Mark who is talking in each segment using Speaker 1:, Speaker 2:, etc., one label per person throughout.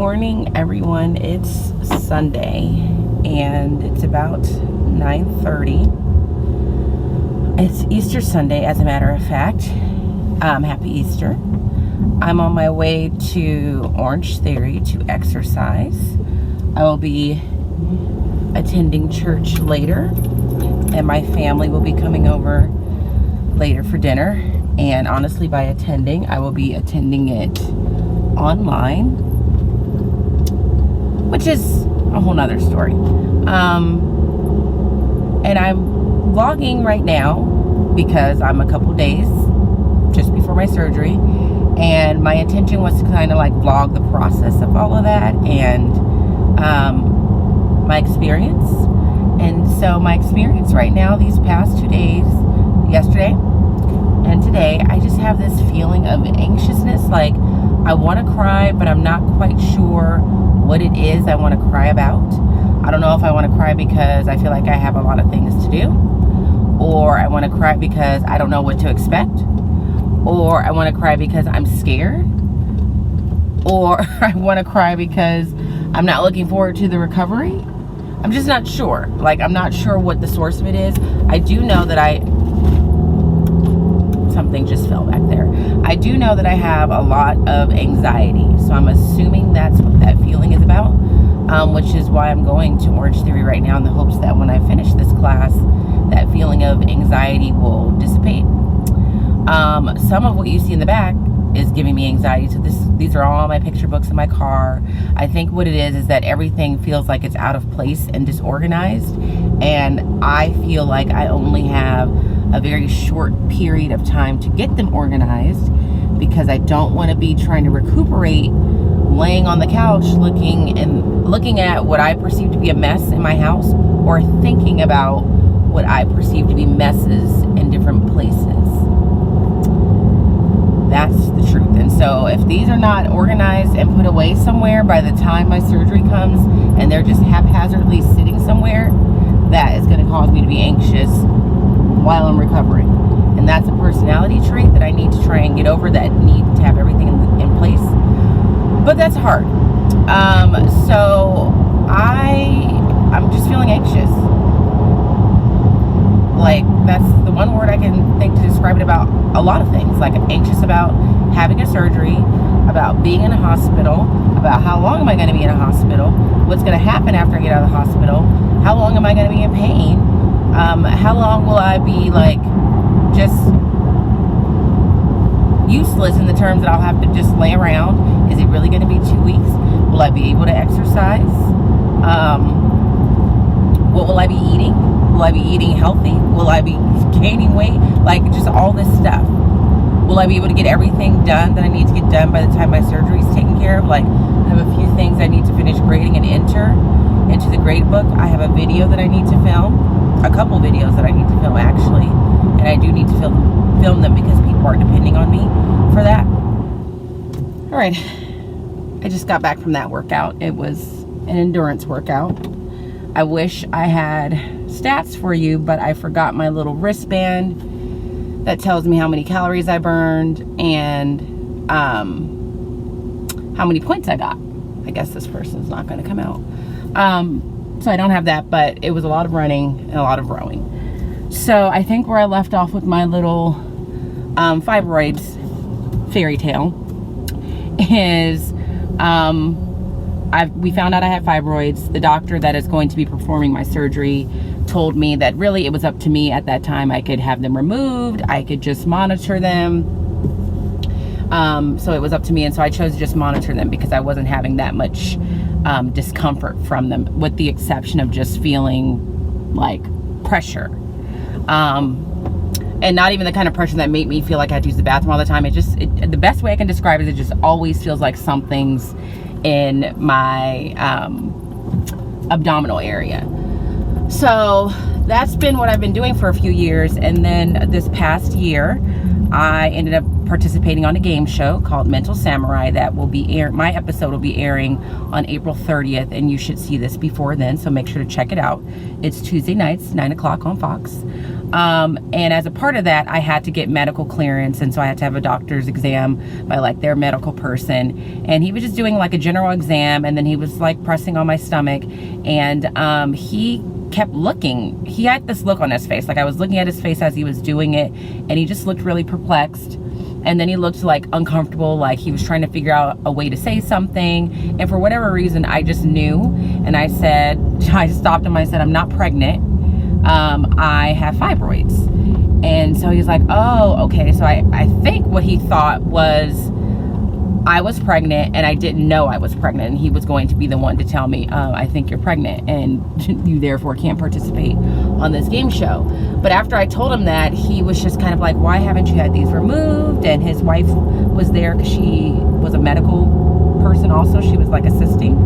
Speaker 1: morning, everyone. It's Sunday and it's about 9:30. It's Easter Sunday, as a matter of fact. Happy Easter. I'm on my way to Orange Theory to exercise. I will be attending church later, and my family will be coming over later for dinner. And honestly, by attending, I will be attending it online, which is a whole nother story. And I'm vlogging right now because I'm a couple days just before my surgery, and my intention was to kind of like vlog the process of all of that and my experience. And so my experience right now, these past 2 days, yesterday and today, I just have this feeling of anxiousness. Like, I want to cry, but I'm not quite sure what it is I want to cry about. I don't know if I want to cry because I feel like I have a lot of things to do, or I want to cry because I don't know what to expect, or I want to cry because I'm scared, or I want to cry because I'm not looking forward to the recovery. I'm just not sure. Like, I'm not sure what the source of it is. I do know that something just fell back there. I do know that I have a lot of anxiety, so I'm assuming that's what that feeling is about, which is why I'm going to Orange Theory right now in the hopes that when I finish this class, that feeling of anxiety will dissipate. Some of what you see in the back is giving me anxiety. So these are all my picture books in my car. I think what it is that everything feels like it's out of place and disorganized, and I feel like I only have a very short period of time to get them organized, because I don't want to be trying to recuperate laying on the couch looking at what I perceive to be a mess in my house, or thinking about what I perceive to be messes in different places. That's the truth. And so if these are not organized and put away somewhere by the time my surgery comes, and they're just haphazardly sitting somewhere, that is going to cause me to be anxious while I'm recovering. And that's a personality trait that I need to try and get over, that need to have everything in place. But that's hard. So I'm just feeling anxious. Like, that's the one word I can think to describe it about a lot of things. Like, I'm anxious about having a surgery, about being in a hospital, about how long am I going to be in a hospital, what's going to happen after I get out of the hospital, how long am I going to be in pain, how long will I be, like, just useless in the terms that I'll have to just lay around. Is it really going to be 2 weeks? Will I be able to exercise? What will I be eating? Will I be eating healthy? Will I be gaining weight? Like, just all this stuff. Will I be able to get everything done that I need to get done by the time my surgery is taken care of? Like, I have a few things I need to finish grading and enter into the grade book. I have a video that I need to film, a couple videos that I need to film, actually, and I do need to film them because people are depending on me for that. All right, I just got back from that workout. It was an endurance workout. I wish I had stats for you, but I forgot my little wristband that tells me how many calories I burned and how many points I got. I guess this person's not going to come out. So I don't have that, but it was a lot of running and a lot of rowing. So I think where I left off with my little fibroids fairy tale is we found out I had fibroids. The doctor that is going to be performing my surgery told me that really it was up to me at that time. I could have them removed. I could just monitor them. So it was up to me, and so I chose to just monitor them because I wasn't having that much discomfort from them, with the exception of just feeling like pressure. And not even the kind of pressure that made me feel like I had to use the bathroom all the time. The best way I can describe it is it just always feels like something's in my abdominal area. So that's been what I've been doing for a few years. And then this past year, I ended up participating on a game show called Mental Samurai that will be my episode will be airing on April 30th, and you should see this before then, so make sure to check it out. It's Tuesday nights, 9 o'clock on Fox. And as a part of that, I had to get medical clearance, and so I had to have a doctor's exam by like their medical person, and he was just doing like a general exam, and then he was like pressing on my stomach, and he kept looking. He had this look on his face, like I was looking at his face as he was doing it, and he just looked really perplexed. And then he looked like uncomfortable, like he was trying to figure out a way to say something. And for whatever reason, I just knew. And I stopped him. I said, I'm not pregnant. I have fibroids. And so he's like, oh, okay. So I think what he thought was I was pregnant and I didn't know I was pregnant, and he was going to be the one to tell me, I think you're pregnant and you therefore can't participate on this game show. But after I told him that, he was just kind of like, why haven't you had these removed? And his wife was there because she was a medical person also. She was like assisting,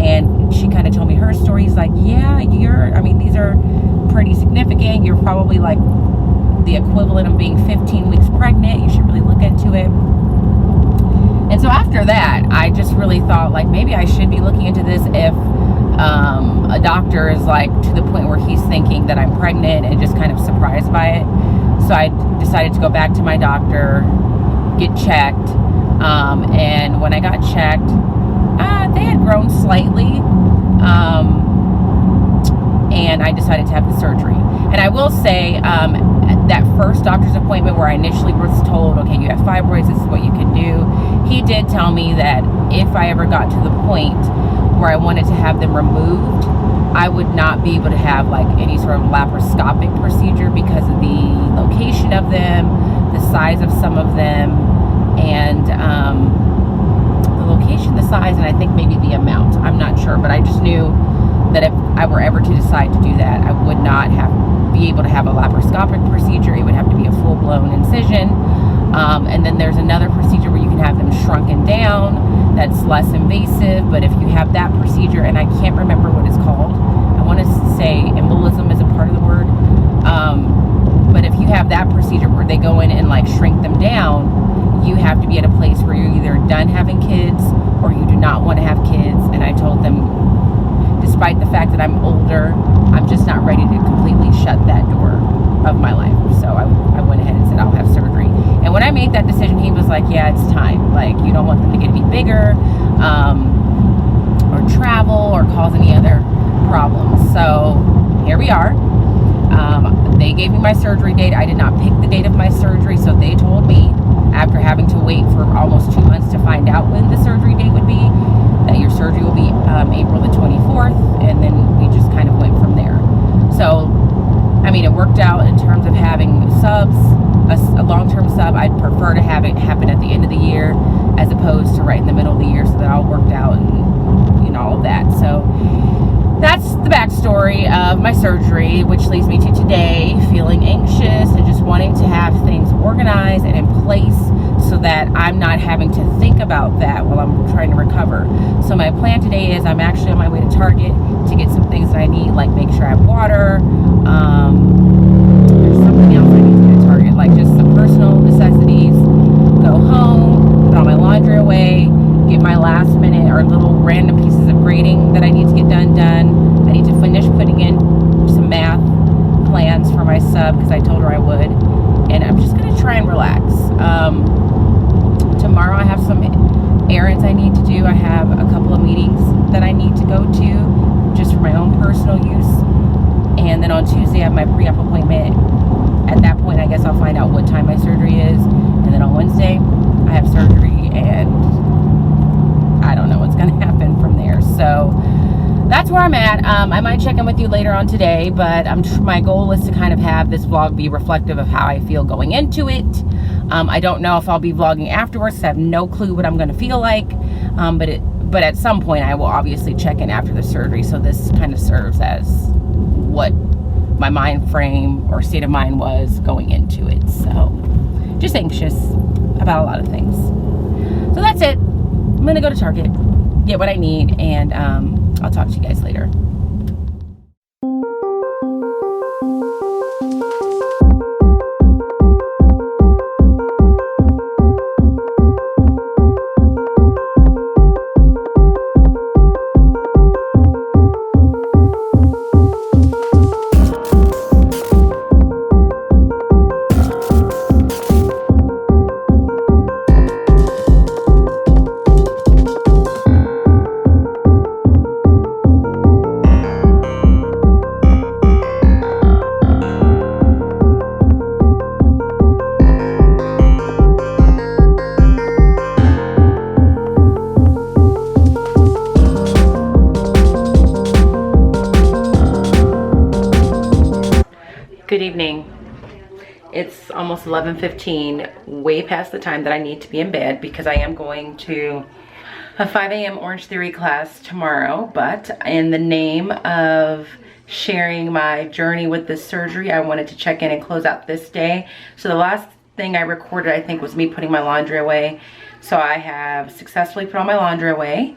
Speaker 1: and she kind of told me her story. He's like, yeah, these are pretty significant. You're probably like the equivalent of being 15 weeks pregnant. You should really look into it. And so after that, I just really thought like maybe I should be looking into this if a doctor is like to the point where he's thinking that I'm pregnant and just kind of surprised by it. So I decided to go back to my doctor, get checked. And when I got checked, they had grown slightly. And I decided to have the surgery. And I will say, that first doctor's appointment where I initially was told, okay, you have fibroids, this is what you can do. He did tell me that if I ever got to the point where I wanted to have them removed, I would not be able to have like any sort of laparoscopic procedure because of the location of them, the size of some of them, and the location, the size, and I think maybe the amount. I'm not sure, but I just knew that if I were ever to decide to do that, I would not be able to have a laparoscopic procedure. It would have to be a full-blown incision. And then there's another procedure where you can have them shrunken down. That's less invasive, but if you have that procedure, and I can't remember what it's called, I want to say embolism is a part of the word. But if you have that procedure where they go in and like shrink them down, you have to be at a place where you're either done having kids or you do not want to have kids. And I told them, despite the fact that I'm older, I'm just not ready to completely shut that door of my life. So I went ahead and said, I'll have surgery. And when I made that decision, he was like, yeah, it's time. Like, you don't want them to get any bigger, or travel or cause any other problems. So here we are. They gave me my surgery date. I did not pick the date of my surgery. So they told me, after having to wait for almost 2 months to find out when the surgery date would be, that your surgery will be April the 24th, and then we just kind of went from there. So, I mean, it worked out in terms of having subs, a long-term sub. I'd prefer to have it happen at the end of the year as opposed to right in the middle of the year, so that all worked out and all of that. So that's the backstory of my surgery, which leads me to today, feeling anxious and just wanting to have things organized and in place so that I'm not having to think about that while I'm trying to recover. So my plan today is I'm actually on my way to Target to get some things that I need, like make sure I have water. There's something else I need to get at Target, like just some personal necessities. Go home, put all my laundry away, get my last minute or little random pieces of grading that I need to get done. I need to finish putting in some math plans for my sub because I told her I would. And I'm just going to try and relax. Tomorrow I have some errands I need to do. I have a couple of meetings that I need to go to just for my own personal use. And then on Tuesday I have my pre-op appointment. At that point I guess I'll find out what time my surgery is. And then on Wednesday I have surgery, and I don't know what's going to happen from there. So that's where I'm at. I might check in with you later on today, but my goal is to kind of have this vlog be reflective of how I feel going into it. I don't know if I'll be vlogging afterwards. I have no clue what I'm going to feel like. But at some point I will obviously check in after the surgery. So this kind of serves as what my mind frame or state of mind was going into it. So just anxious about a lot of things. So that's it. I'm going to go to Target, get what I need, and I'll talk to you guys later. evening. It's almost 11:15, way past the time that I need to be in bed because I am going to a 5 a.m. Orange Theory class tomorrow. But in the name of sharing my journey with this surgery, I wanted to check in and close out this day. So the last thing I recorded, I think, was me putting my laundry away. So I have successfully put all my laundry away.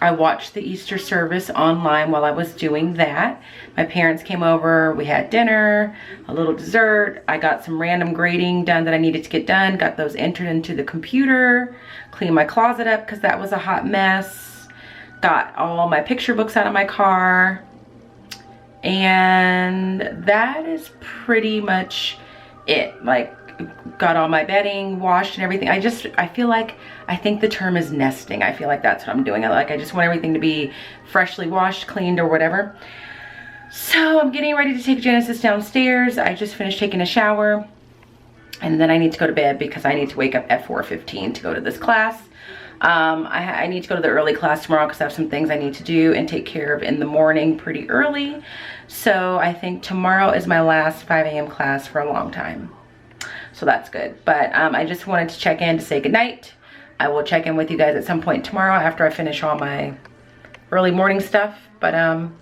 Speaker 1: I watched the Easter service online while I was doing that. My parents came over, we had dinner, a little dessert. I got some random grading done that I needed to get done, got those entered into the computer, cleaned my closet up because that was a hot mess, got all my picture books out of my car, and that is pretty much it. Like, got all my bedding washed and everything. I feel like, I think the term is nesting. I feel like that's what I'm doing. I just want everything to be freshly washed, cleaned, or whatever. So I'm getting ready to take Genesis downstairs. I just finished taking a shower, and then I need to go to bed because I need to wake up at 4:15 to go to this class. I need to go to the early class tomorrow because I have some things I need to do and take care of in the morning pretty early. So I think tomorrow is my last 5 a.m. class for a long time. So that's good. But I just wanted to check in to say goodnight. I will check in with you guys at some point tomorrow after I finish all my early morning stuff. But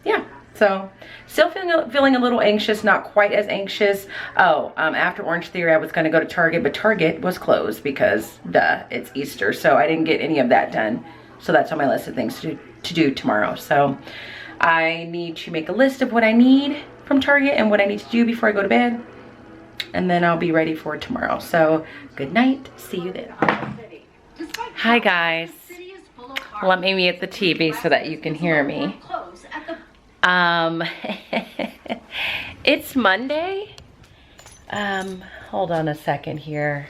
Speaker 1: yeah, so still feeling a little anxious, not quite as anxious. Oh, after Orange Theory, I was going to go to Target, but Target was closed because, duh, it's Easter. So I didn't get any of that done. So that's on my list of things to do tomorrow. So I need to make a list of what I need from Target and what I need to do before I go to bed. And then I'll be ready for tomorrow. So good night. See you then. Hi guys. Let me mute the TV so that you can hear me. It's Monday. Hold on a second here.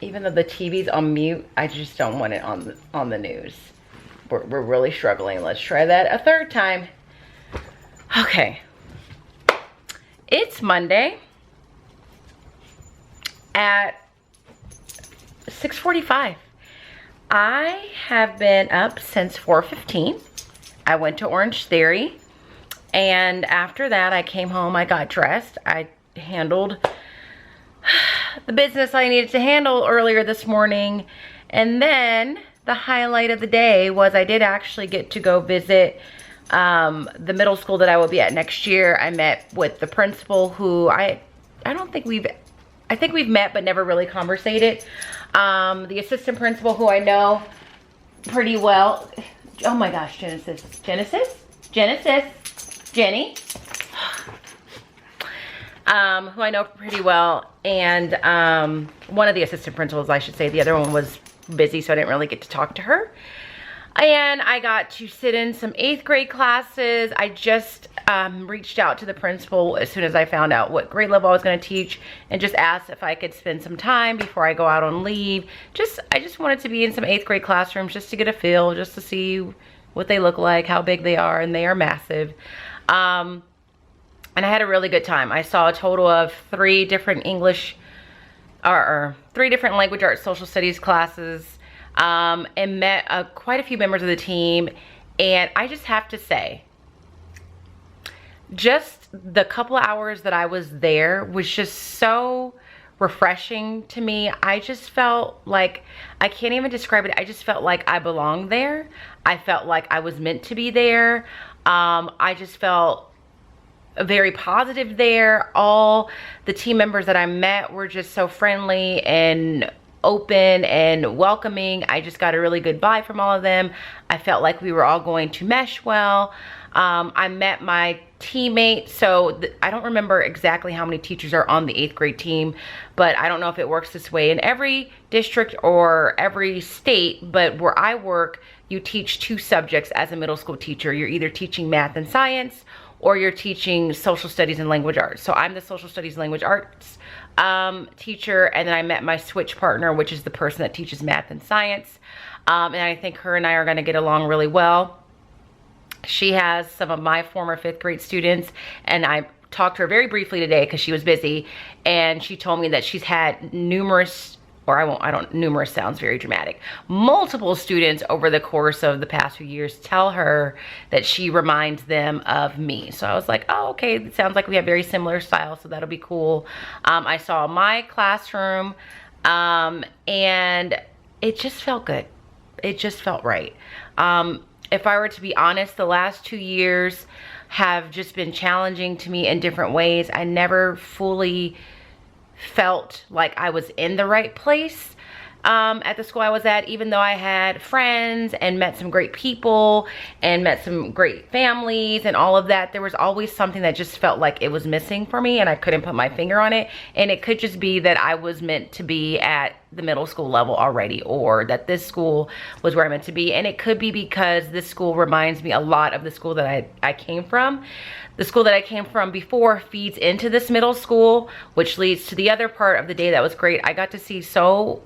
Speaker 1: Even though the TV's on mute, I just don't want it on the news. We're really struggling. Let's try that a third time. Okay. It's Monday at 6:45. I have been up since 4:15. I went to Orange Theory, and after that I came home, I got dressed. I handled the business I needed to handle earlier this morning, and then the highlight of the day was I did actually get to go visit the middle school that I will be at next year. I met with the principal, who I think we've met but never really conversated. The assistant principal, who I know pretty well. Oh my gosh, Jenny. Who I know pretty well, and one of the assistant principals, I should say. The other one was busy, so I didn't really get to talk to her. And I got to sit in some 8th grade classes. I just reached out to the principal as soon as I found out what grade level I was going to teach, and just asked if I could spend some time before I go out on leave. I just wanted to be in some 8th grade classrooms just to get a feel, just to see what they look like, how big they are, and they are massive. And I had a really good time. I saw a total of 3 different English, or 3 different language arts social studies classes. And met quite a few members of the team, and I just have to say, just the couple of hours that I was there was just so refreshing to me. I just felt like, I can't even describe it, I just felt like I belonged there. I felt like I was meant to be there. I just felt very positive there. All the team members that I met were just so friendly and open and welcoming. I just got a really good vibe from all of them. I felt like we were all going to mesh well. I met my teammate, so I don't remember exactly how many teachers are on the 8th grade team, but I don't know if it works this way in every district or every state, but where I work, you teach 2 subjects as a middle school teacher. You're either teaching math and science, or you're teaching social studies and language arts. So I'm the social studies and language arts teacher, and then I met my switch partner, which is the person that teaches math and science. And I think her and I are gonna get along really well. She has some of my former 5th grade students, and I talked to her very briefly today because she was busy, and she told me that she's had numerous or numerous sounds very dramatic. Multiple students over the course of the past few years tell her that she reminds them of me. So I was like, oh, okay, it sounds like we have very similar styles, so that'll be cool. I saw my classroom, and it just felt good. It just felt right. If I were to be honest, the last 2 years have just been challenging to me in different ways. I never fully felt like I was in the right place at the school I was at, even though I had friends and met some great people and met some great families and all of that. There was always something that just felt like it was missing for me, and I couldn't put my finger on it. And it could just be that I was meant to be at the middle school level already, or that this school was where I meant to be. And it could be because this school reminds me a lot of the school that I came from. The school that I came from before feeds into this middle school, which leads to the other part of the day that was great. I got to see so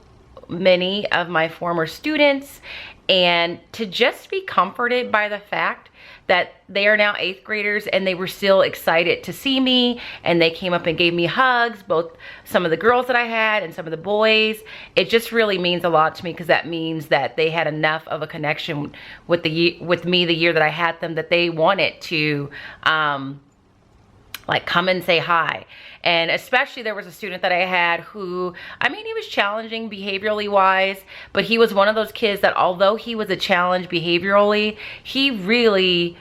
Speaker 1: many of my former students, and to just be comforted by the fact that they are now 8th graders and they were still excited to see me, and they came up and gave me hugs, both some of the girls that I had and some of the boys. It just really means a lot to me, because that means that they had enough of a connection with me the year that I had them, that they wanted to like come and say hi. And especially there was a student that I had who, I mean, he was challenging behaviorally wise, but he was one of those kids that although he was a challenge behaviorally, he really,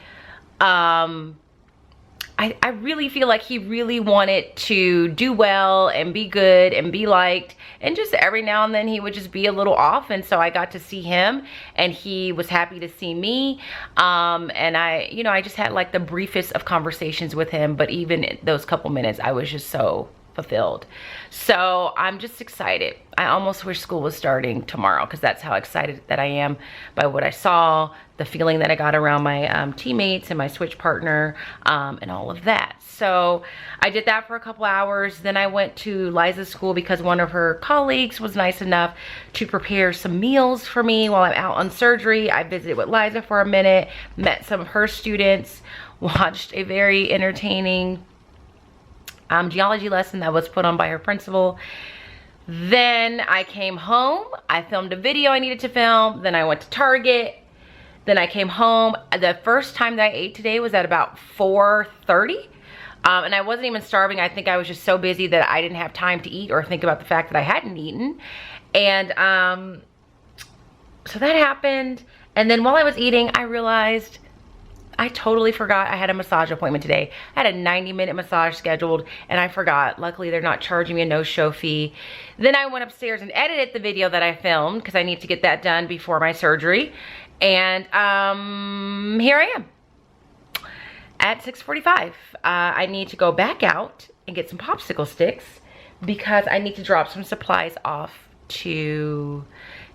Speaker 1: I really feel like he really wanted to do well and be good and be liked, and just every now and then he would just be a little off. And so I got to see him, and he was happy to see me. And I just had like the briefest of conversations with him, but even in those couple minutes, I was just so fulfilled. So I'm just excited. I almost wish school was starting tomorrow, because that's how excited that I am by what I saw, the feeling that I got around my teammates and my switch partner, and all of that. So I did that for a couple hours. Then I went to Liza's school because one of her colleagues was nice enough to prepare some meals for me while I'm out on surgery. I visited with Liza for a minute, met some of her students, watched a very entertaining geology lesson that was put on by her principal. Then I came home, I filmed a video I needed to film, then I went to Target, then I came home. The first time that I ate today was at about 4:30, and I wasn't even starving. I think I was just so busy that I didn't have time to eat or think about the fact that I hadn't eaten. And so that happened, and then while I was eating, I realized I totally forgot I had a massage appointment today. I had a 90-minute massage scheduled, and I forgot. Luckily, they're not charging me a no-show fee. Then I went upstairs and edited the video that I filmed, because I need to get that done before my surgery. And here I am at 6:45. I need to go back out and get some popsicle sticks, because I need to drop some supplies off to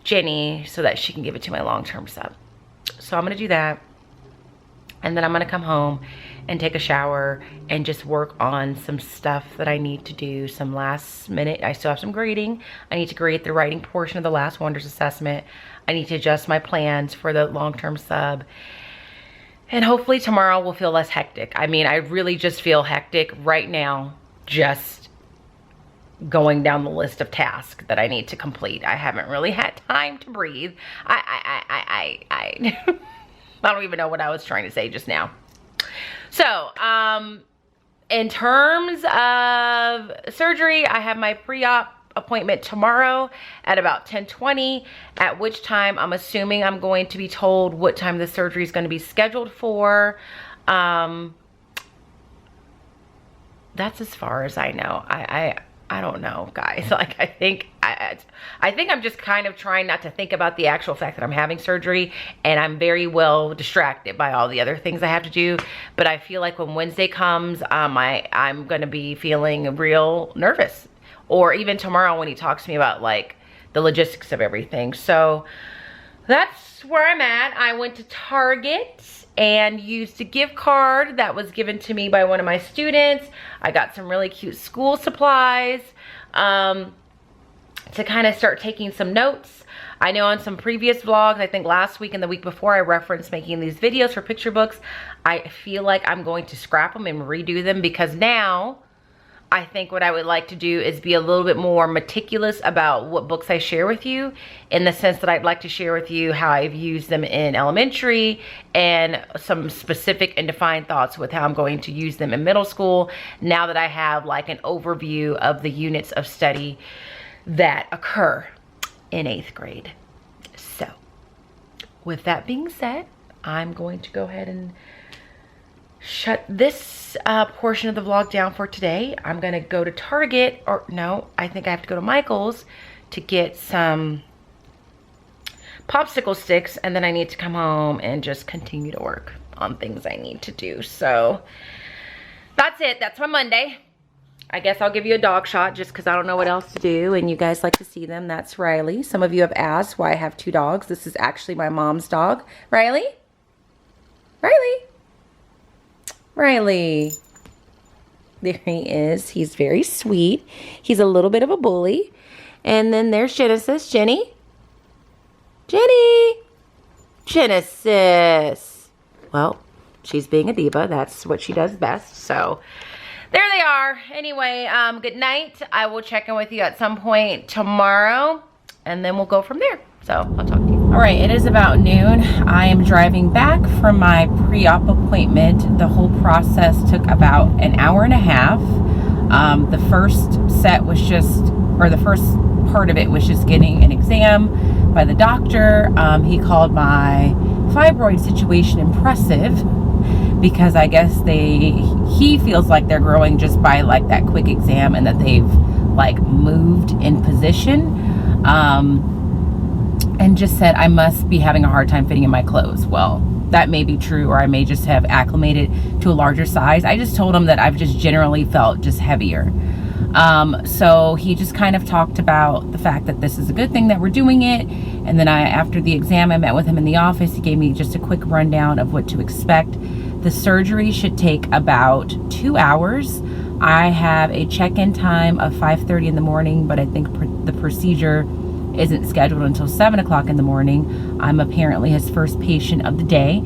Speaker 1: Jenny so that she can give it to my long-term sub. So I'm gonna do that. And then I'm gonna come home and take a shower and just work on some stuff that I need to do, some last minute. I still have some grading. I need to grade the writing portion of the Last Wonders assessment. I need to adjust my plans for the long-term sub. And hopefully tomorrow will feel less hectic. I mean, I really just feel hectic right now, just going down the list of tasks that I need to complete. I haven't really had time to breathe. I don't even know what I was trying to say just now. So, in terms of surgery, I have my pre-op appointment tomorrow at about 10:20, at which time I'm assuming I'm going to be told what time the surgery is going to be scheduled for. That's as far as I know. I don't know, guys. Like, I think I'm just kind of trying not to think about the actual fact that I'm having surgery, and I'm very well distracted by all the other things I have to do. But I feel like when Wednesday comes, I'm gonna be feeling real nervous, or even tomorrow when he talks to me about like the logistics of everything. So that's where I'm at. I went to Target and used a gift card that was given to me by one of my students. I got some really cute school supplies to kind of start taking some notes. I know on some previous vlogs, I think last week and the week before, I referenced making these videos for picture books. I feel like I'm going to scrap them and redo them, because now I think what I would like to do is be a little bit more meticulous about what books I share with you, in the sense that I'd like to share with you how I've used them in elementary and some specific and defined thoughts with how I'm going to use them in middle school, now that I have like an overview of the units of study that occur in 8th grade. So with that being said, I'm going to go ahead and shut this portion of the vlog down for today. I'm gonna go to Target, or no, I think I have to go to Michael's to get some popsicle sticks, and then I need to come home and just continue to work on things I need to do. So that's it. That's my Monday. I guess I'll give you a dog shot just because I don't know what else to do, and you guys like to see them. That's Riley. Some of you have asked why I have 2 dogs. This is actually my mom's dog. Riley? Riley? Riley. There he is. He's very sweet. He's a little bit of a bully. And then there's Genesis. Jenny? Jenny! Genesis! Well, she's being a diva. That's what she does best. So there they are. Anyway, good night. I will check in with you at some point tomorrow, and then we'll go from there. So I'll talk to you. All right, it is about noon. I am driving back from my pre-op appointment. The whole process took about an hour and a half. The first set was just, or the first part of it was just getting an exam by the doctor. He called my fibroid situation impressive, because I guess he feels like they're growing just by like that quick exam, and that they've like moved in position. And just said I must be having a hard time fitting in my clothes. Well, that may be true, or I may just have acclimated to a larger size. I just told him that I've just generally felt just heavier. So he just kind of talked about the fact that this is a good thing that we're doing it. And then after the exam, I met with him in the office. He gave me just a quick rundown of what to expect. The surgery should take about 2 hours. I have a check-in time of 5:30 in the morning, but I think the procedure isn't scheduled until 7 o'clock in the morning. I'm apparently his first patient of the day.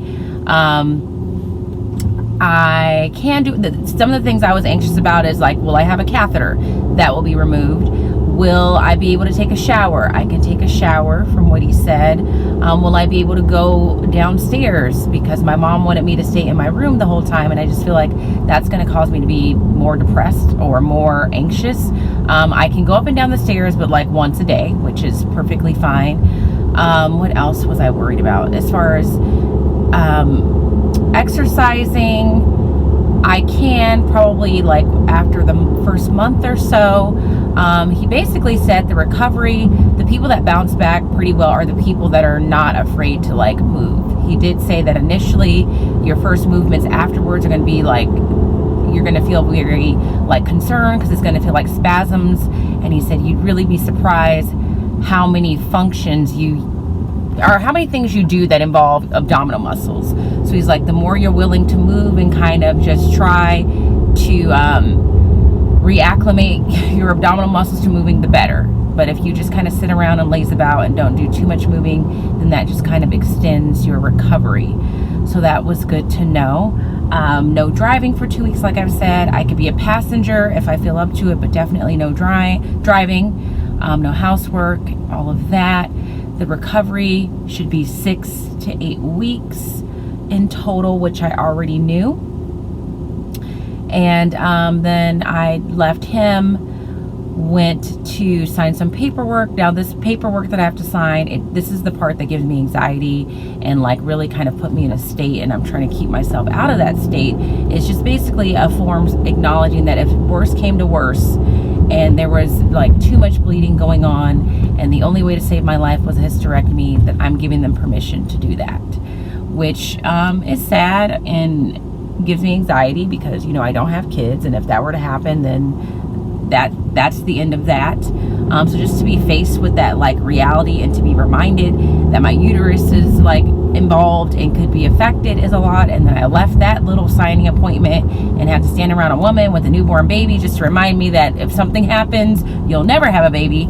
Speaker 1: I can do some of the things I was anxious about is like, will I have a catheter that will be removed? Will I be able to take a shower? I can take a shower from what he said. Will I be able to go downstairs? Because my mom wanted me to stay in my room the whole time, and I just feel like that's going to cause me to be more depressed or more anxious. I can go up and down the stairs, but like once a day, which is perfectly fine. What else was I worried about? As far as exercising, I can probably like after the first month or so. He basically said the recovery, the people that bounce back pretty well are the people that are not afraid to like move. He did say that initially your first movements afterwards are going to be like, you're going to feel very like concerned because it's going to feel like spasms. And he said you'd really be surprised how many functions how many things you do that involve abdominal muscles. So he's like, the more you're willing to move and kind of just try to reacclimate your abdominal muscles to moving, the better. But if you just kind of sit around and laze about and don't do too much moving, then that just kind of extends your recovery. So that was good to know. No driving for 2 weeks, like I've said. I could be a passenger if I feel up to it, but definitely no driving. No housework, all of that. The recovery should be 6 to 8 weeks in total, which I already knew. And then I left him, went to sign some paperwork. Now this paperwork that I have to sign, this is the part that gives me anxiety and like really kind of put me in a state, and I'm trying to keep myself out of that state. It's just basically a form acknowledging that if worse came to worse and there was like too much bleeding going on and the only way to save my life was a hysterectomy, that I'm giving them permission to do that, which is sad and gives me anxiety because, you know, I don't have kids, and if that were to happen, then that's the end of that. So just to be faced with that like reality and to be reminded that my uterus is like involved and could be affected is a lot. And then I left that little signing appointment and had to stand around a woman with a newborn baby just to remind me that if something happens, you'll never have a baby.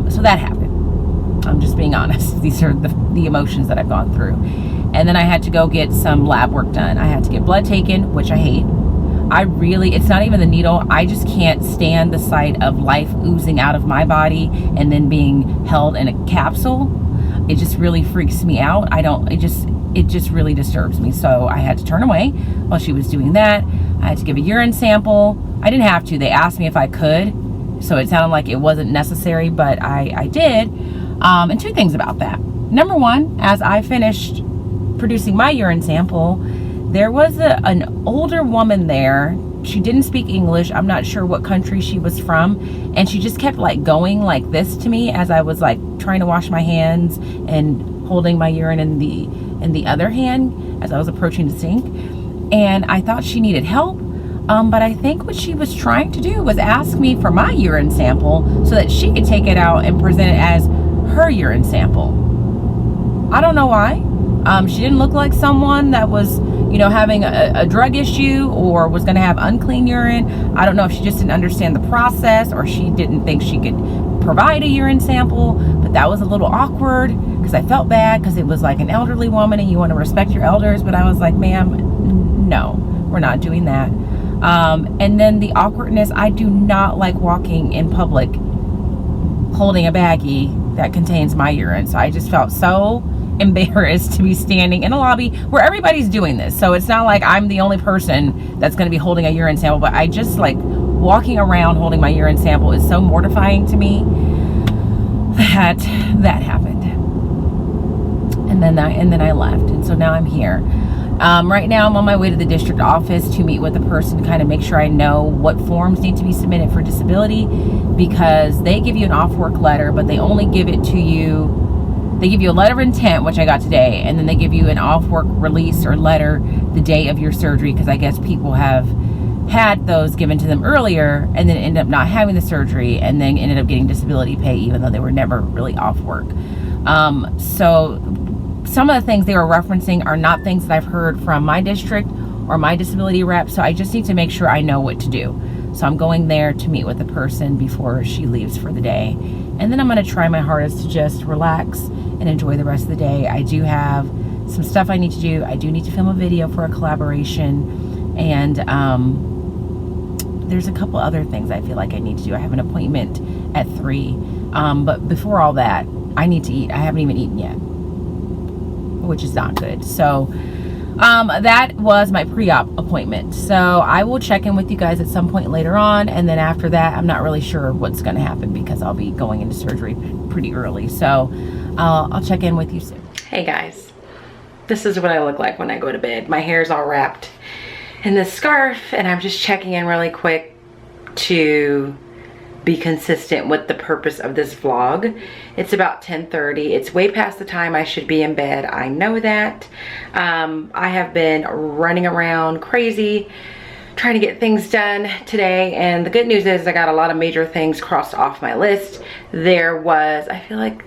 Speaker 1: So that happened. I'm just being honest. These are the emotions that I've gone through. And then I had to go get some lab work done. I had to get blood taken, which I hate. it's not even the needle. I just can't stand the sight of life oozing out of my body and then being held in a capsule. It just really freaks me out. It just really disturbs me. So I had to turn away while she was doing that. I had to give a urine sample. I didn't have to. They asked me if I could. So it sounded like it wasn't necessary, but I did. And two things about that. Number one, as I finished producing my urine sample, there was an older woman there. She didn't speak English. I'm not sure what country she was from. And she just kept like going like this to me as I was like trying to wash my hands and holding my urine in the other hand as I was approaching the sink. And I thought she needed help. But I think what she was trying to do was ask me for my urine sample so that she could take it out and present it as her urine sample. I don't know why. She didn't look like someone that was, having a drug issue or was going to have unclean urine. I don't know if she just didn't understand the process or she didn't think she could provide a urine sample, but that was a little awkward because I felt bad because it was like an elderly woman and you want to respect your elders, but I was like, ma'am, no, we're not doing that. And then the awkwardness, I do not like walking in public holding a baggie that contains my urine. So I just felt so embarrassed to be standing in a lobby where everybody's doing this. So it's not like I'm the only person that's going to be holding a urine sample, but I just like walking around holding my urine sample is so mortifying to me that happened. And then I left. And so now I'm here. Right now I'm on my way to the district office to meet with the person to kind of make sure I know what forms need to be submitted for disability, because they give you an off work letter, but they only give it to you. They give you a letter of intent, which I got today, and then they give you an off work release or letter the day of your surgery, because I guess people have had those given to them earlier and then ended up not having the surgery and then ended up getting disability pay even though they were never really off work. So some of the things they were referencing are not things that I've heard from my district or my disability rep, so I just need to make sure I know what to do. So I'm going there to meet with the person before she leaves for the day. And then I'm going to try my hardest to just relax and enjoy the rest of the day. I do have some stuff I need to do. I do need to film a video for a collaboration. And there's a couple other things I feel like I need to do. I have an appointment at 3. But before all that, I need to eat. I haven't even eaten yet, which is not good. So that was my pre-op appointment. So I will check in with you guys at some point later on. And then after that, I'm not really sure what's going to happen because I'll be going into surgery pretty early. So I'll check in with you soon. Hey guys, this is what I look like when I go to bed. My hair's all wrapped in this scarf and I'm just checking in really quick to be consistent with the purpose of this vlog. It's about 10:30. It's way past the time I should be in bed. I know that. I have been running around crazy trying to get things done today, and the good news is I got a lot of major things crossed off my list. I feel like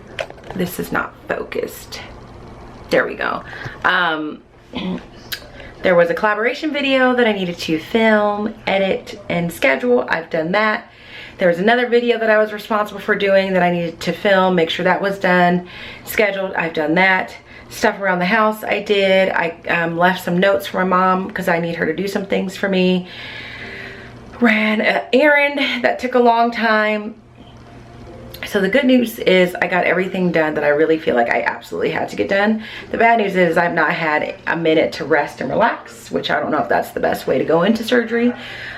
Speaker 1: this is not focused. There we go. There was a collaboration video that I needed to film, edit, and schedule. I've done that. There was another video that I was responsible for doing that I needed to film, make sure that was done, scheduled. I've done that. Stuff around the house I did. I left some notes for my mom because I need her to do some things for me. Ran an errand that took a long time. So the good news is I got everything done that I really feel like I absolutely had to get done. The bad news is I've not had a minute to rest and relax, which I don't know if that's the best way to go into surgery.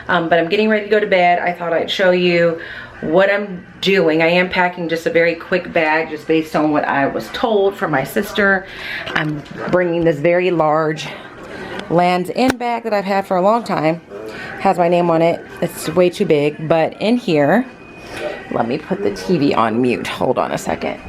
Speaker 1: But I'm getting ready to go to bed. I thought I'd show you what I'm doing. I am packing just a very quick bag just based on what I was told from my sister. I'm bringing this very large Land's End bag that I've had for a long time. Has my name on it. It's way too big, but in here, let me put the TV on mute. Hold on a second.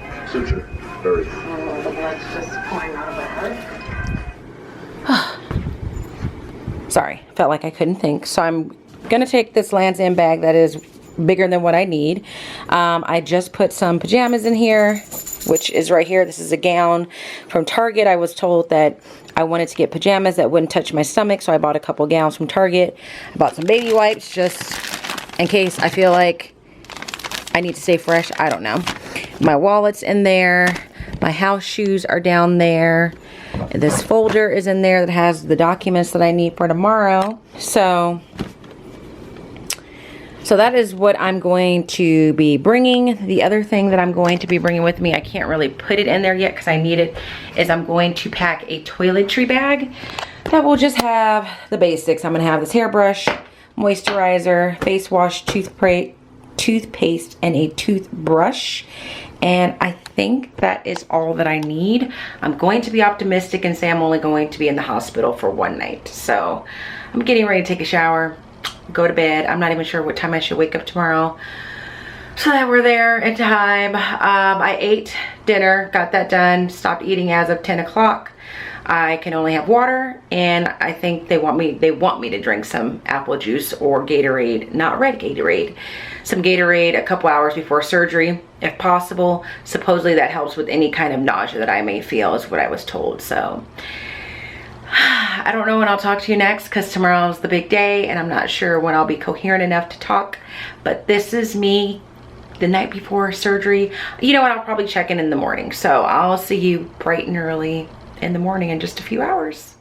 Speaker 1: Sorry, felt like I couldn't think. So I'm gonna take this Land's End bag that is bigger than what I need. I just put some pajamas in here, which is right here. This is a gown from Target. I was told that I wanted to get pajamas that wouldn't touch my stomach, so I bought a couple gowns from Target. I bought some baby wipes just in case I feel like I need to stay fresh. I don't know. My wallet's in there. My house shoes are down there. This folder is in there that has the documents that I need for tomorrow. So So that is what I'm going to be bringing. The other thing that I'm going to be bringing with me, I can't really put it in there yet because I need it, is I'm going to pack a toiletry bag that will just have the basics. I'm gonna have this hairbrush, moisturizer, face wash, toothpaste, and a toothbrush. And I think that is all that I need. I'm going to be optimistic and say I'm only going to be in the hospital for one night. So I'm getting ready to take a shower, go to bed. I'm not even sure what time I should wake up tomorrow so that we're there in time. I ate dinner, got that done, stopped eating as of 10 o'clock. I can only have water, and I think they want me to drink some apple juice or Gatorade, not red Gatorade, some Gatorade a couple hours before surgery, if possible. Supposedly that helps with any kind of nausea that I may feel, is what I was told. So I don't know when I'll talk to you next, because tomorrow's the big day, and I'm not sure when I'll be coherent enough to talk. But this is me the night before surgery. You know what, I'll probably check in the morning. So I'll see you bright and early in the morning in just a few hours.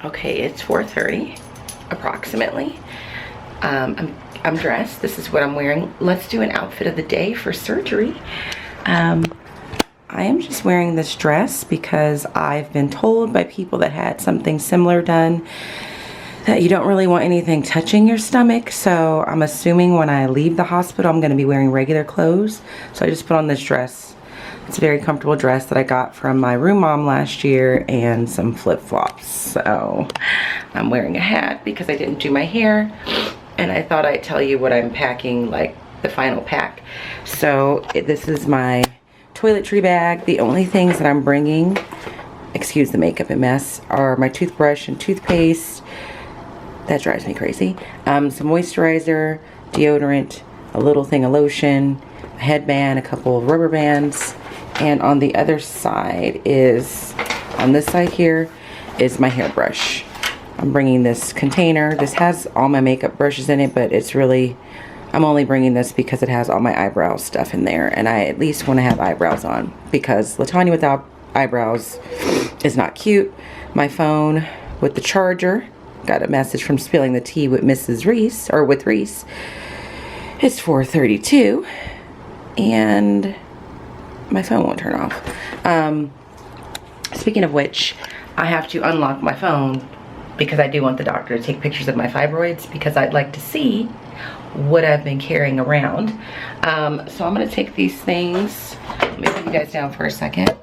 Speaker 1: Okay, it's 4:30 approximately. I'm dressed. This is what I'm wearing. Let's do an outfit of the day for surgery. I am just wearing this dress because I've been told by people that had something similar done that you don't really want anything touching your stomach. So I'm assuming when I leave the hospital, I'm going to be wearing regular clothes. So I just put on this dress. It's a very comfortable dress that I got from my room mom last year, and some flip-flops. So I'm wearing a hat because I didn't do my hair, and I thought I'd tell you what I'm packing, like the final pack. So this is my toiletry bag. The only things that I'm bringing, excuse the makeup and mess, are my toothbrush and toothpaste. That drives me crazy. Some moisturizer, deodorant, a little thing of lotion, a headband, a couple of rubber bands, and on the other side is, on this side here, is my hairbrush. I'm bringing this container. This has all my makeup brushes in it, but it's really, I'm only bringing this because it has all my eyebrow stuff in there, and I at least want to have eyebrows on, because Latanya without eyebrows is not cute. My phone with the charger, got a message from Spilling the Tea with Mrs. Reese, or with Reese. It's 4:32, and my phone won't turn off. Speaking of which, I have to unlock my phone because I do want the doctor to take pictures of my fibroids, because I'd like to see what I've been carrying around. So I'm gonna take these things. Let me put you guys down for a second.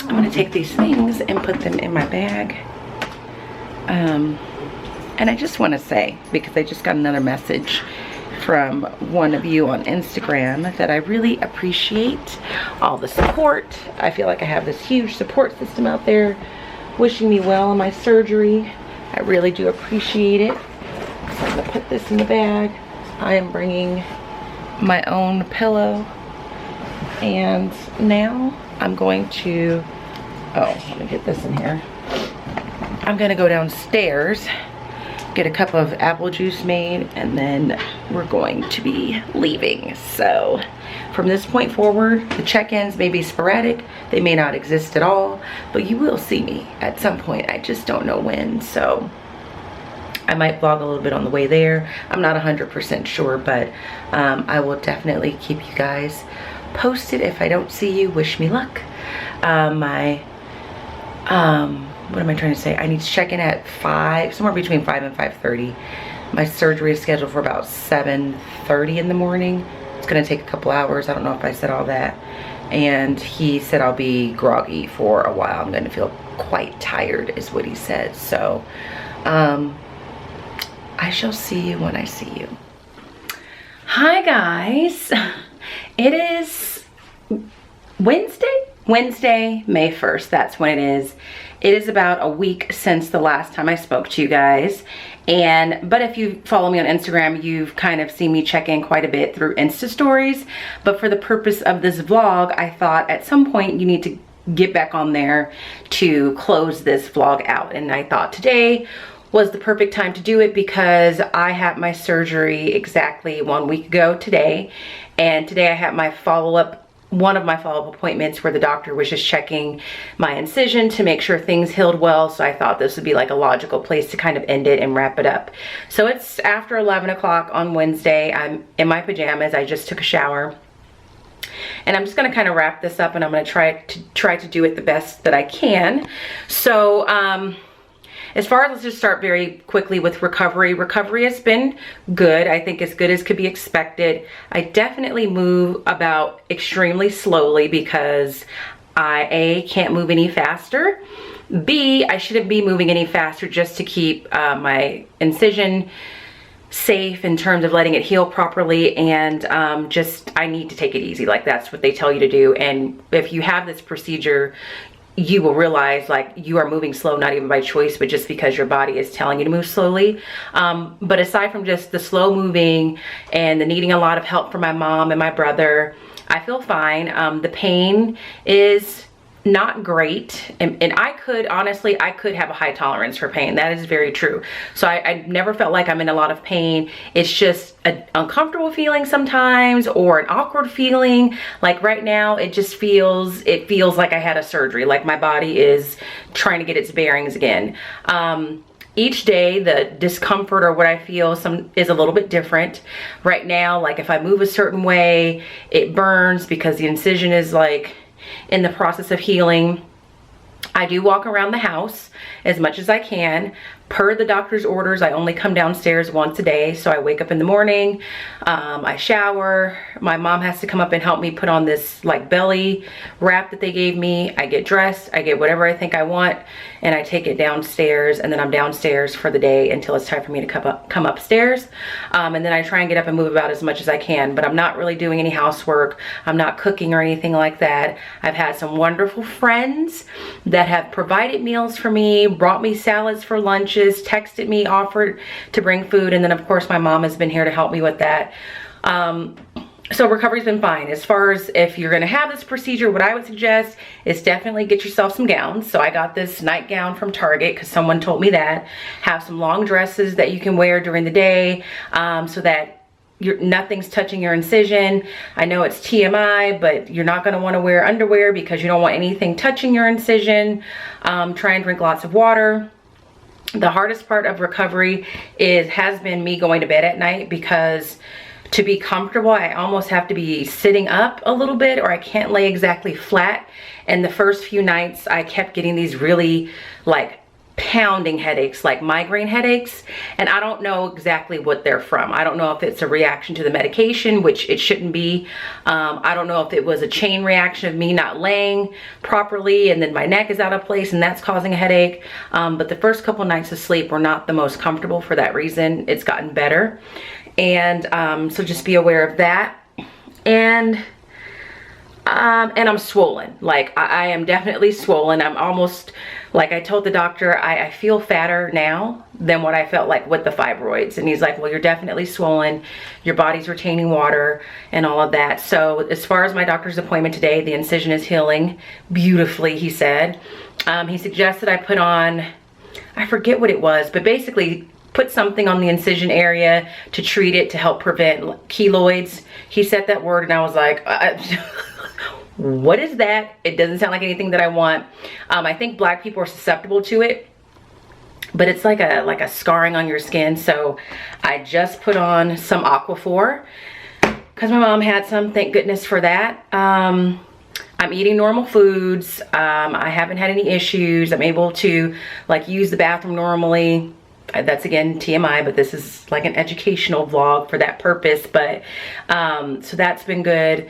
Speaker 1: I'm gonna take these things and put them in my bag. And I just want to say, because I just got another message from one of you on Instagram, that I really appreciate all the support. I feel like I have this huge support system out there wishing me well in my surgery. I really do appreciate it. So I'm gonna put this in the bag. I am bringing my own pillow, and now I'm going to, let me get this in here. I'm gonna go downstairs, get a cup of apple juice made, and then we're going to be leaving. So from this point forward, the check-ins may be sporadic, they may not exist at all, but you will see me at some point. I just don't know when. So I might vlog a little bit on the way there. I'm not 100% sure, but I will definitely keep you guys posted. If I don't see you, wish me luck. What am I trying to say? I need to check in at 5, somewhere between 5 and 5:30. My surgery is scheduled for about 7:30 in the morning. It's gonna take a couple hours. I don't know if I said all that. And he said I'll be groggy for a while. I'm gonna feel quite tired, is what he said. So, I shall see you when I see you. Hi guys. It is Wednesday, May 1st. That's when it is. It is about a week since the last time I spoke to you guys. But if you follow me on Instagram, you've kind of seen me check in quite a bit through Insta stories. But for the purpose of this vlog, I thought at some point you need to get back on there to close this vlog out. And I thought today was the perfect time to do it because I had my surgery exactly 1 week ago today. And today I had my one of my follow-up appointments where the doctor was just checking my incision to make sure things healed well. So I thought this would be like a logical place to kind of end it and wrap it up. So it's after 11 o'clock on Wednesday. I'm in my pajamas. I just took a shower. And I'm just going to kind of wrap this up, and I'm going to try to do it the best that I can. So as far as, let's just start very quickly with recovery. Recovery has been good. I think as good as could be expected. I definitely move about extremely slowly because I, A, can't move any faster. B, I shouldn't be moving any faster just to keep my incision safe in terms of letting it heal properly, and I need to take it easy. Like, that's what they tell you to do. And if you have this procedure, you will realize like you are moving slow, not even by choice, but just because your body is telling you to move slowly. But aside from just the slow moving and the needing a lot of help from my mom and my brother, I feel fine. The pain is not great, and I could honestly, I could have a high tolerance for pain. That is very true. So I never felt like I'm in a lot of pain. It's just an uncomfortable feeling sometimes, or an awkward feeling. Like right now, it feels like I had a surgery, like my body is trying to get its bearings again. Each day the discomfort or what I feel is a little bit different. Right now, like if I move a certain way, it burns because the incision is like in the process of healing. I do walk around the house as much as I can. Per the doctor's orders, I only come downstairs once a day. So I wake up in the morning, I shower. My mom has to come up and help me put on this like belly wrap that they gave me. I get dressed, I get whatever I think I want, and I take it downstairs, and then I'm downstairs for the day until it's time for me to come upstairs. And then I try and get up and move about as much as I can, but I'm not really doing any housework. I'm not cooking or anything like that. I've had some wonderful friends that have provided meals for me, brought me salads for lunches, texted me, offered to bring food, and then of course my mom has been here to help me with that. So recovery's been fine. As far as if you're gonna have this procedure, what I would suggest is definitely get yourself some gowns. So I got this nightgown from Target because someone told me that. Have some long dresses that you can wear during the day, so that nothing's touching your incision. I know it's TMI, but you're not going to want to wear underwear because you don't want anything touching your incision. Try and drink lots of water. The hardest part of recovery has been me going to bed at night, because to be comfortable, I almost have to be sitting up a little bit, or I can't lay exactly flat. And the first few nights I kept getting these really like pounding headaches, like migraine headaches, and I don't know exactly what they're from. I don't know if it's a reaction to the medication, which it shouldn't be. I don't know if it was a chain reaction of me not laying properly and then my neck is out of place and that's causing a headache. But the first couple nights of sleep were not the most comfortable for that reason. It's gotten better, and so just be aware of that. And I'm swollen. Like I am definitely swollen. I'm almost, like I told the doctor, I feel fatter now than what I felt like with the fibroids. And he's like, well, you're definitely swollen. Your body's retaining water and all of that. So as far as my doctor's appointment today, the incision is healing beautifully, he said. He suggested I put on, I forget what it was, but basically put something on the incision area to treat it, to help prevent keloids. He said that word and I was like, what is that? It doesn't sound like anything that I want. I think black people are susceptible to it, but it's like a scarring on your skin. So I just put on some Aquaphor because my mom had some, thank goodness for that. I'm eating normal foods. I haven't had any issues. I'm able to like use the bathroom normally. That's again TMI, but this is like an educational vlog for that purpose. But so that's been good.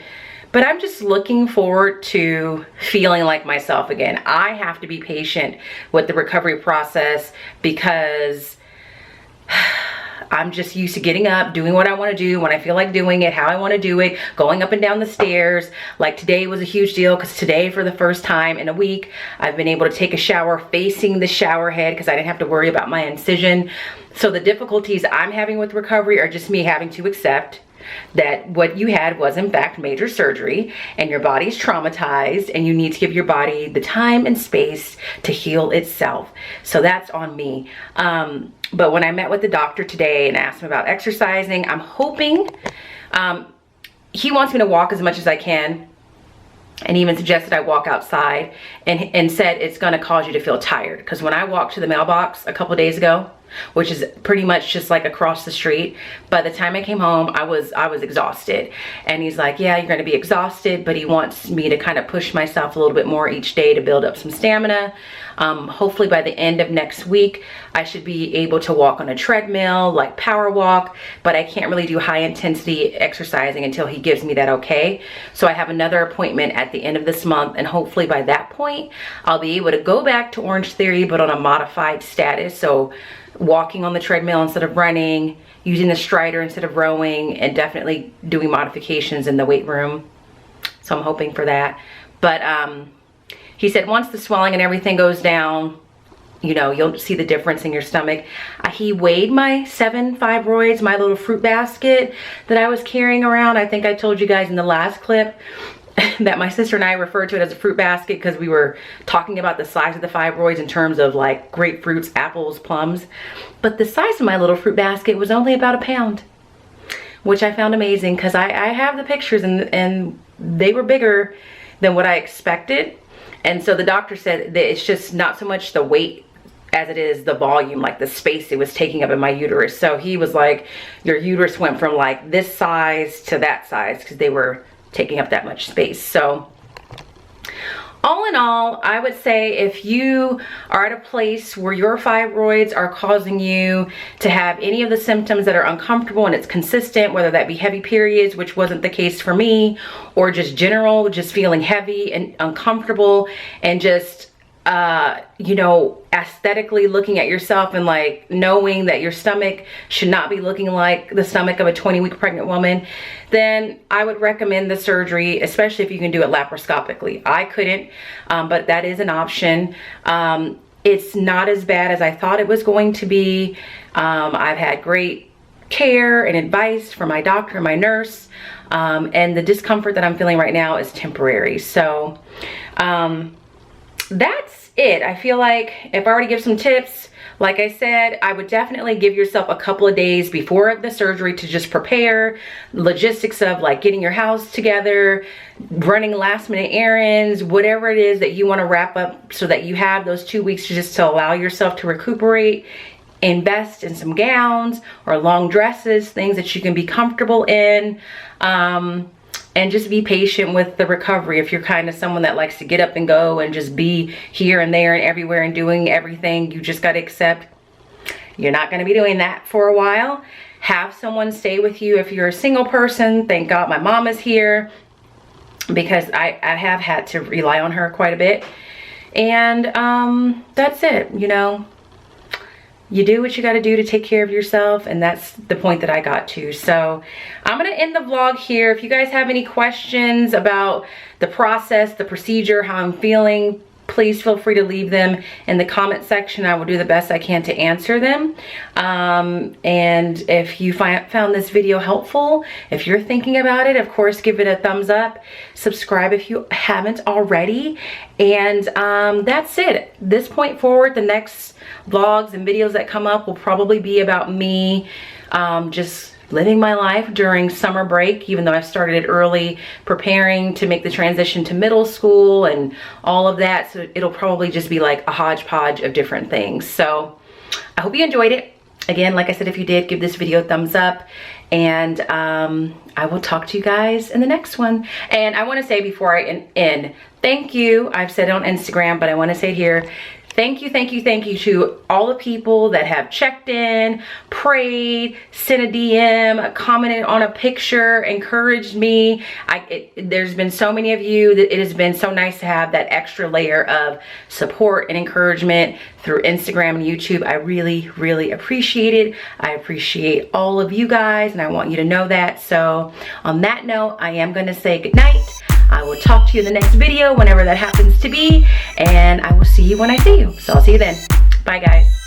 Speaker 1: But I'm just looking forward to feeling like myself again. I have to be patient with the recovery process because I'm just used to getting up, doing what I want to do when I feel like doing it, how I want to do it, going up and down the stairs. Like today was a huge deal because today, for the first time in a week, I've been able to take a shower facing the shower head because I didn't have to worry about my incision. So the difficulties I'm having with recovery are just me having to accept that what you had was in fact major surgery and your body's traumatized and you need to give your body the time and space to heal itself. So that's on me. But when I met with the doctor today and asked him about exercising, I'm hoping, he wants me to walk as much as I can, and even suggested I walk outside, and said it's going to cause you to feel tired. Because when I walked to the mailbox a couple days ago, which is pretty much just like across the street, by the time I came home, I was exhausted. And he's like, yeah, you're going to be exhausted, but he wants me to kind of push myself a little bit more each day to build up some stamina. Hopefully by the end of next week, I should be able to walk on a treadmill, like power walk, but I can't really do high intensity exercising until he gives me that okay. So I have another appointment at the end of this month, and hopefully by that point, I'll be able to go back to Orange Theory, but on a modified status. So walking on the treadmill instead of running, using the strider instead of rowing, and definitely doing modifications in the weight room. So I'm hoping for that. But he said once the swelling and everything goes down, you know, you'll see the difference in your stomach. He weighed my 7 fibroids, my little fruit basket that I was carrying around. I think I told you guys in the last clip that my sister and I referred to it as a fruit basket because we were talking about the size of the fibroids in terms of like grapefruits, apples, plums. But the size of my little fruit basket was only about a pound, which I found amazing because I have the pictures, and they were bigger than what I expected. And so the doctor said that it's just not so much the weight as it is the volume, like the space it was taking up in my uterus. So he was like, your uterus went from like this size to that size because they were taking up that much space. So all in all, I would say if you are at a place where your fibroids are causing you to have any of the symptoms that are uncomfortable and it's consistent, whether that be heavy periods, which wasn't the case for me, or just general, just feeling heavy and uncomfortable, and just you know, aesthetically looking at yourself and like knowing that your stomach should not be looking like the stomach of a 20-week pregnant woman, then I would recommend the surgery, especially if you can do it laparoscopically. I couldn't, but that is an option. It's not as bad as I thought it was going to be. I've had great care and advice from my doctor and my nurse, and the discomfort that I'm feeling right now is temporary. So that's it. I feel like if I were to give some tips, like I said, I would definitely give yourself a couple of days before the surgery to just prepare logistics of like getting your house together, running last minute errands, whatever it is that you want to wrap up so that you have those 2 weeks just to allow yourself to recuperate. Invest in some gowns or long dresses, things that you can be comfortable in. And just be patient with the recovery. If you're kind of someone that likes to get up and go and just be here and there and everywhere and doing everything, you just got to accept you're not going to be doing that for a while. Have someone stay with you if you're a single person. Thank God my mom is here because I have had to rely on her quite a bit. And that's it, you know. You do what you got to do to take care of yourself, and that's the point that I got to. So I'm going to end the vlog here. If you guys have any questions about the process, the procedure, how I'm feeling, please feel free to leave them in the comment section. I will do the best I can to answer them. And if you found this video helpful, if you're thinking about it, of course, give it a thumbs up. Subscribe if you haven't already. And that's it. This point forward, the next vlogs and videos that come up will probably be about me just living my life during summer break, even though I've started it early, preparing to make the transition to middle school and all of that. So it'll probably just be like a hodgepodge of different things. So I hope you enjoyed it. Again, like I said, if you did, give this video a thumbs up, and I will talk to you guys in the next one. And I want to say before I end, thank you. I've said it on Instagram, but I want to say it here. thank you to all the people that have checked in, prayed, sent a DM, commented on a picture, encouraged me. There's been so many of you that it has been so nice to have that extra layer of support and encouragement through Instagram and YouTube. I really appreciate it. I appreciate all of you guys, and I want you to know that. So on that note, I am going to say goodnight. I will talk to you in the next video, whenever that happens to be, and I will see you when I see you. So I'll see you then. Bye, guys.